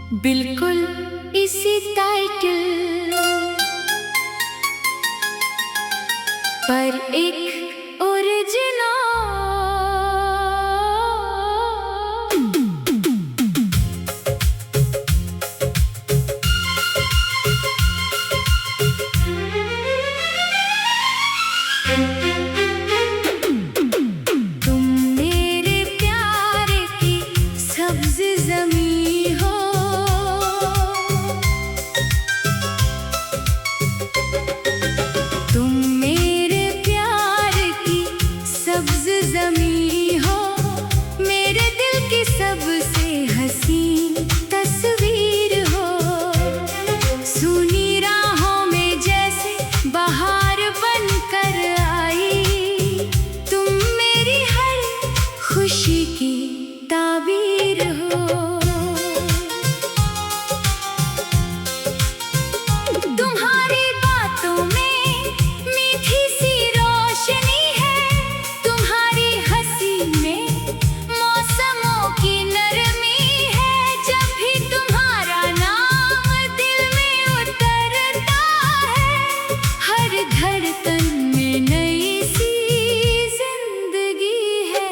बिल्कुल इसी टाइटल पर एक ओरिजिनल। तुम मेरे प्यार की सब्ज ज़मीं हो, तुम मेरे प्यार की सब्ज ज़मीं हो, मेरे दिल की सबसे हसीन तस्वीर हो। सुनी राहों में जैसे बहार बनकर आई, तुम मेरी हर खुशी की ताबीर हो। तुम्हारी बातों में मीठी सी रोशनी है, तुम्हारी हंसी में मौसमों की नरमी है। जब भी तुम्हारा नाम दिल में उतरता है, हर धड़कन में नई सी जिंदगी है।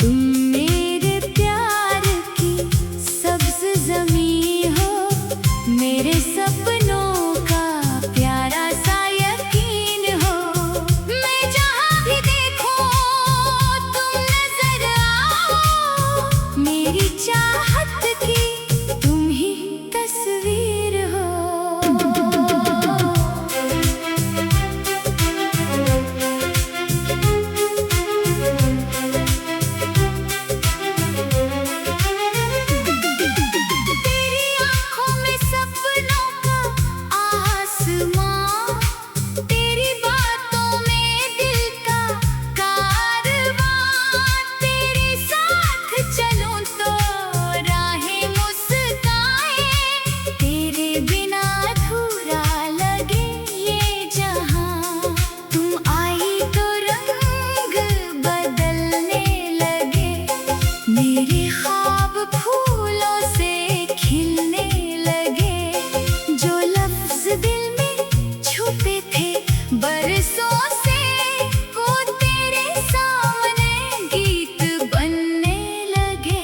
तुम मेरे प्यार की सब्ज ज़मीं हो, मेरे सपनों का प्यारा सा यकीन हो। मैं जहाँ भी देखूं तुम नजर आओ, मेरी चाहत की तुम ही तस्वीर हो। तेरी आँखों में सपनों का आसमां, तेरी बातों में दिल का कारवां। तेरे साथ चलूं तो राहें मुस्काए, तेरे बिना अधूरा लगे ये जहां। तुम आई तो रंग बदलने लगे, मेरे ख्वाब फूलों से खिलने लगे। जो लफ्ज दिल में छुपे थे बरसों से, वो तेरे सामने गीत बनने लगे।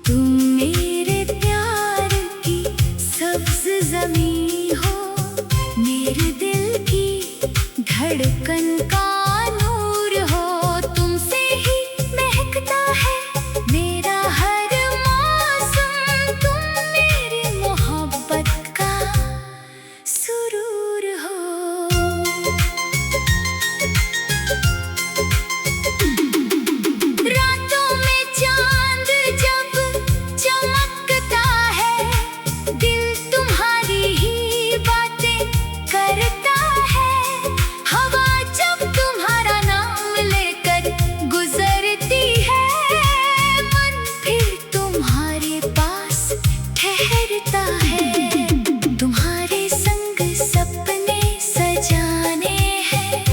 तुम मेरे प्यार की सब्ज ज़मीं हो, मेरे दिल की धड़कन का नूर हो। तुमसे ही महकता है मेरा हर मौसम, तुम मेरी मोहब्बत का सुरूर हो। रातों में चांद जब चमकता है, दिल तुम्हारी ही बातें करता है। हवा जब तुम्हारा नाम लेकर गुजरती है, मन फिर तुम्हारे पास ठहरता है। तुम्हारे संग सपने सजाने हैं,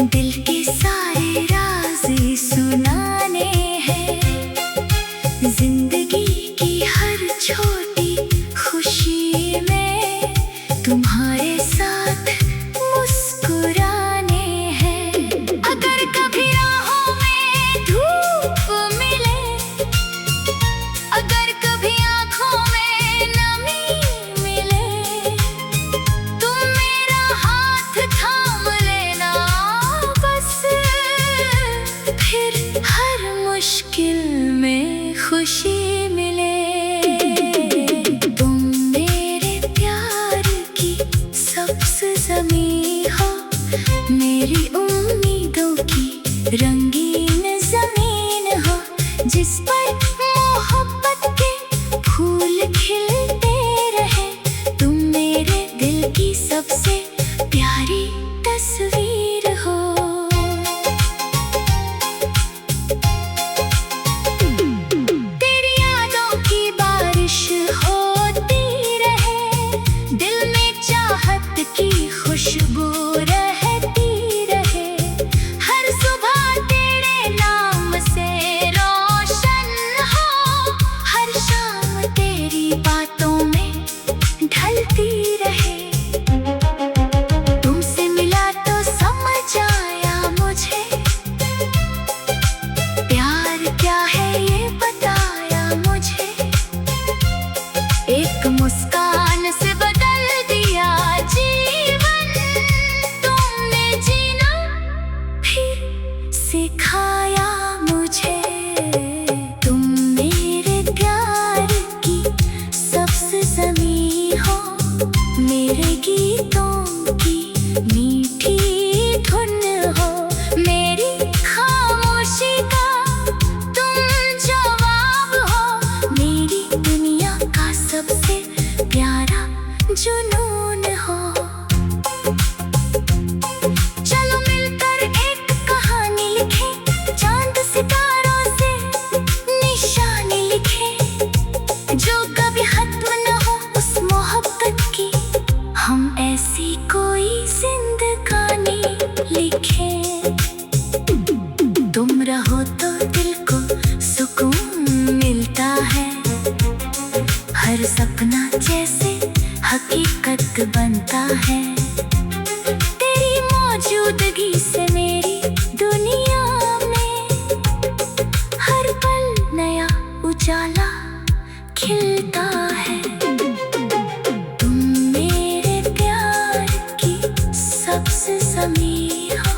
दिल के सारे राज सुनाने हैं। जिंदगी की हर छोटी खुशी में तुम्हारे साथ मुस्कुराने हैं। अगर कभी राहों में धूप मिले, अगर कभी आँखों में नमी मिले, तुम मेरा हाथ थाम लेना बस, फिर हर मुश्किल में खुशी मिले। तुम मेरे प्यार की सब्ज ज़मीं हो, मेरी उम्मीदों की रंगीन ज़मीन हो, जिस पर मोहब्बत के फूल खिलते रहे। तुम मेरे दिल की सबसे प्यारी तस्वीर हो। तेरी यादों की बारिश होती रहे, दिल में चाहत की खुशबू रहती रहे। हर सुबह तेरे नाम से रोशन हो, हर शाम है। तेरी मौजूदगी से मेरी दुनिया में हर पल नया उजाला खिलता है। तुम मेरे प्यार की सबसे ज़मीं हो,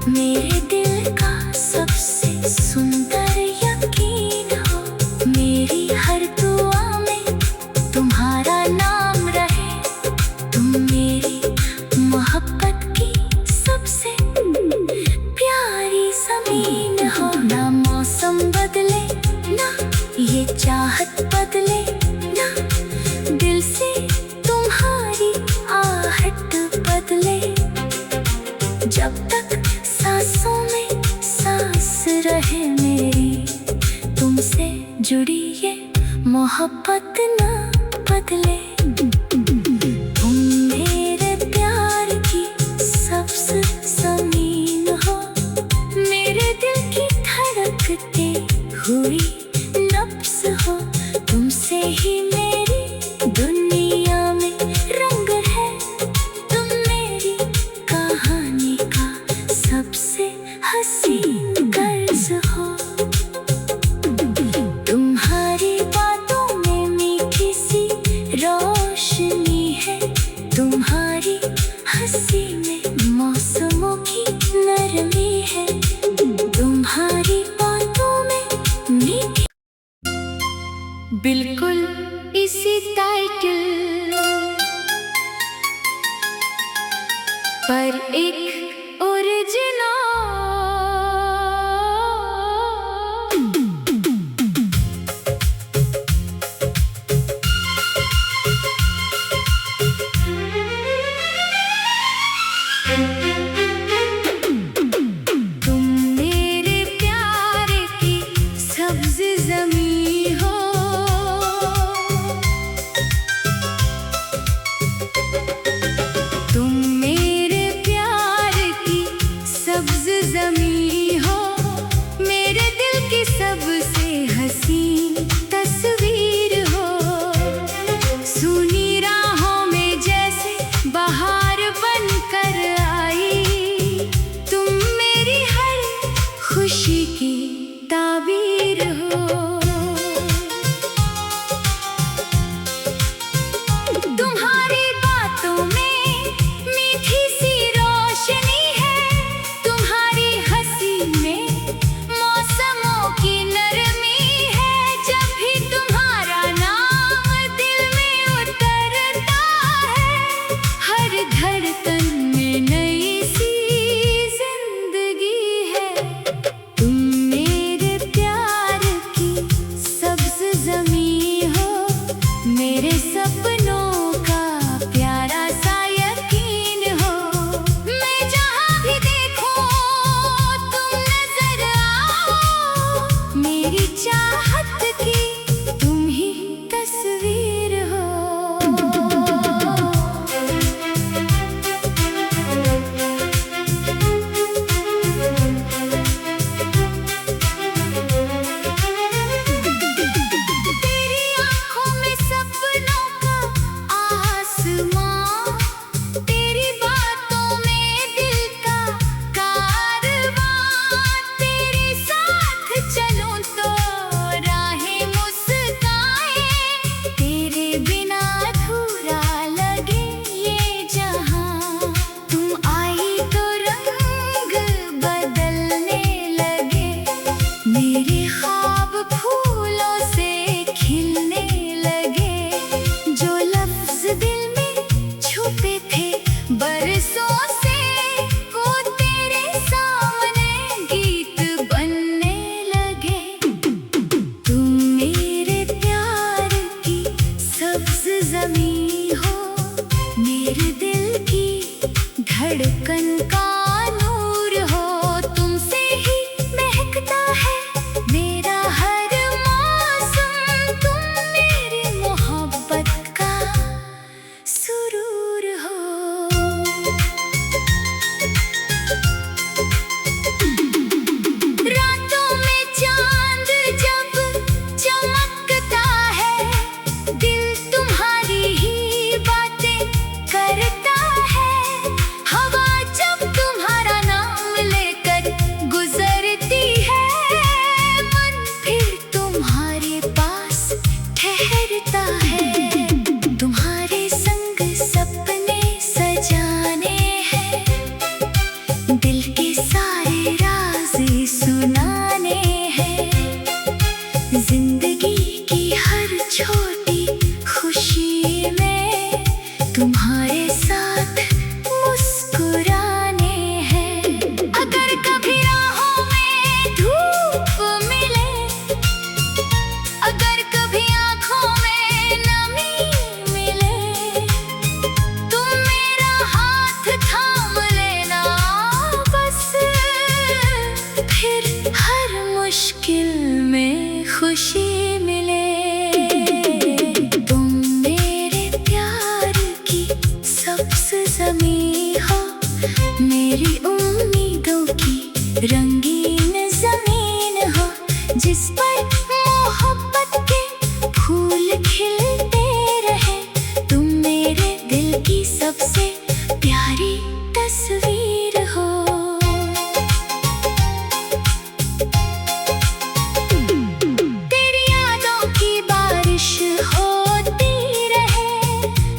मेरे दिल का सबसे सुंदर यकीन हो। मेरी हर दुआ में तुम्हारा नाम रहे। तुम मेरी मोहब्बत की सबसे प्यारी ज़मीन हो। ना मौसम बदले, ना ये चाहत बदले, ना दिल से तुम्हारी आहट बदले। जब तक सांसों में सांस रहे मेरी, तुमसे जुड़ी ये मोहब्बत ना बदले। तुम मेरे प्यार की सबसे ज़मीन हो, मेरे दिल की धड़कते हुई नब्ज़ हो। तुमसे ही मेरी दुनिया में रंग है। तुम मेरी कहानी का सबसे हसीन कर्ज हो। तुम्हारी बातों में मीठी सी रोशनी है। तुम्हारी हंसी में मौसमों की नरमी है। तुम्हारी बातों में मीठी बिल्कुल इसी टाइटल पर एक ओरिजिनल तुम मेरे प्यार की सब्ज़ ज़मीं हो। तुम मेरे प्यार जिंदगी की हर छोटी खुशी में तुम्हारे साथ मुस्कुराने हैं। अगर कभी राहों में धूप मिले, अगर कभी आँखों में नमी मिले, तुम मेरा हाथ थाम लेना बस, फिर हर मुश्किल में खुशी मिले। तुम मेरे प्यार की सबसे ज़मीं हो, मेरी उम्मीदों की रंगीन ज़मीन हो, जिस पर मोहब्बत के फूल खिलते रहे। तुम मेरे दिल की सबसे प्यारी तस्वीर हो। तेरी यादों की बारिश होती रहे,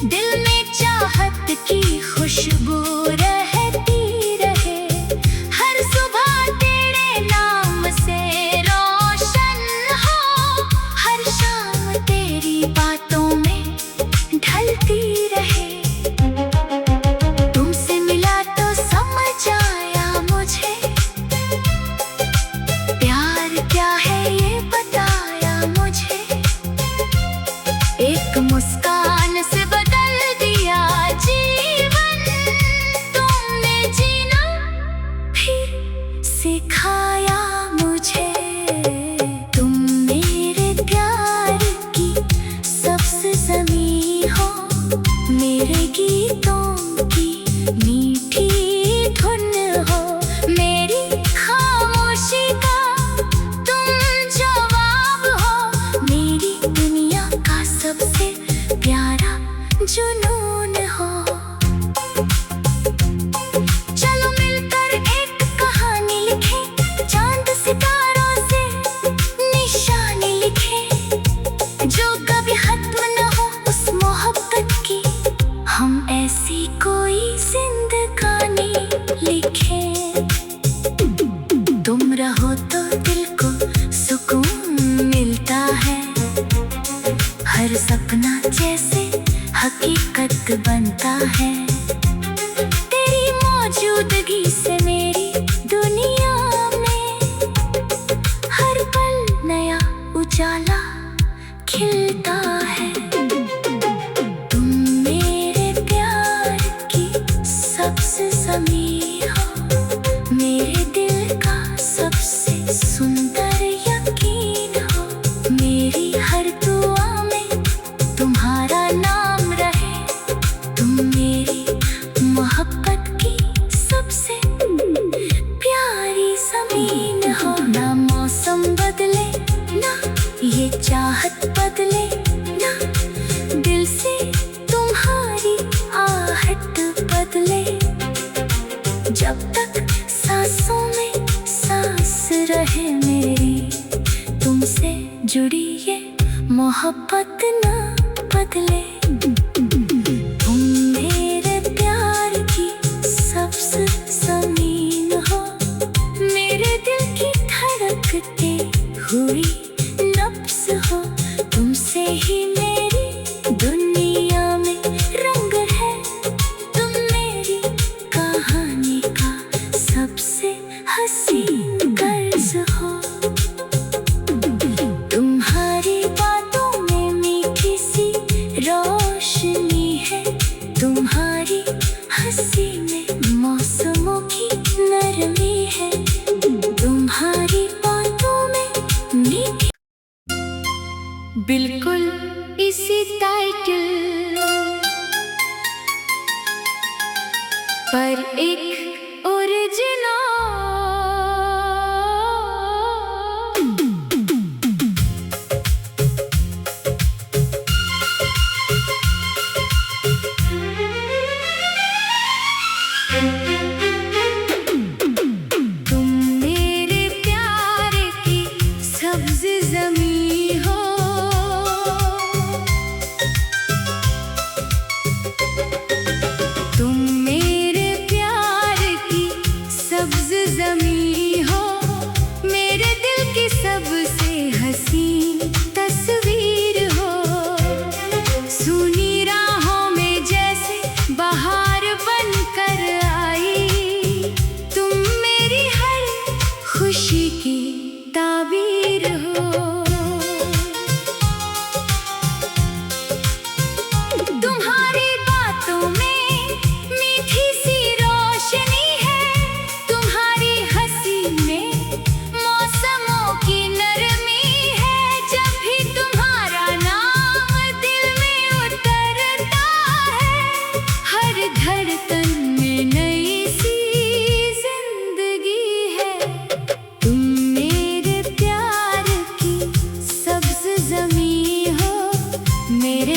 दिल में चाहत की खुशबू रहती रहे। हर सुबह तेरे नाम से रोशन हो, हर शाम तेरी बातों में ढलती रहे। तुमसे मिला तो समझ आया मुझे, प्यार क्या है ये बताया मुझे। एक मुस्कान से बदल दिया जीवन, तुमने जीना फिर सिखाया मुझे। तुम मेरे प्यार की सबसे ज़मीं हो, मेरे गीतों की मीठी धुन हो, मेरी खामोशी का तुम जवाब हो, मेरी दुनिया का सबसे प्यारा जुनून हो। चलो मिलकर एक कहानी लिखें, चांद सितारों से निशानी लिखें, जो कभी खत्म न हो उस मोहब्बत की। हम ऐसी कोई जिंदगानी लिखें। तुम रहो तो दिल को सुकून मिलता है, हर सपना जैसे हकीकत बनता है। तेरी मौजूदगी से मेरी दुनिया में हर पल नया उजाला खिलता है। तुम मेरे प्यार की सबसे ज़मीं हो, मेरे दिल का सबसे सुंदर यकीन हो। मेरी हर दुआ में तुम्हारा नाम रहे, तुम मेरी मोहब्बत की सबसे प्यारी ज़मीन हो। ना मौसम बदले, ना ये चाहत बदले, ना दिल से तुम्हारी आहट बदले। जब तक सांसों में सांस रहे मेरी, तुमसे जुड़ी ये मोहब्बत ना बदले। तुम मेरे प्यार की सबसे ज़मीन हो, मेरे दिल की धड़कते हुई नब्ज़ हो। तुमसे ही मेरी दुनिया में रंग है, तुम मेरी कहानी का सबसे हसीन कर्ज हो। तुम्हारी बातों में मीठी सी रोशनी है, तुम्हारी हंसी में मौसमों की नरमी है। तुम्हारी बातों में मीठी, बिल्कुल इसी टाइटल पर एक ओरिजिनल। तुम मेरे प्यार की सब्ज़ ज़मीं हो, तुम मेरे प्यार मेरे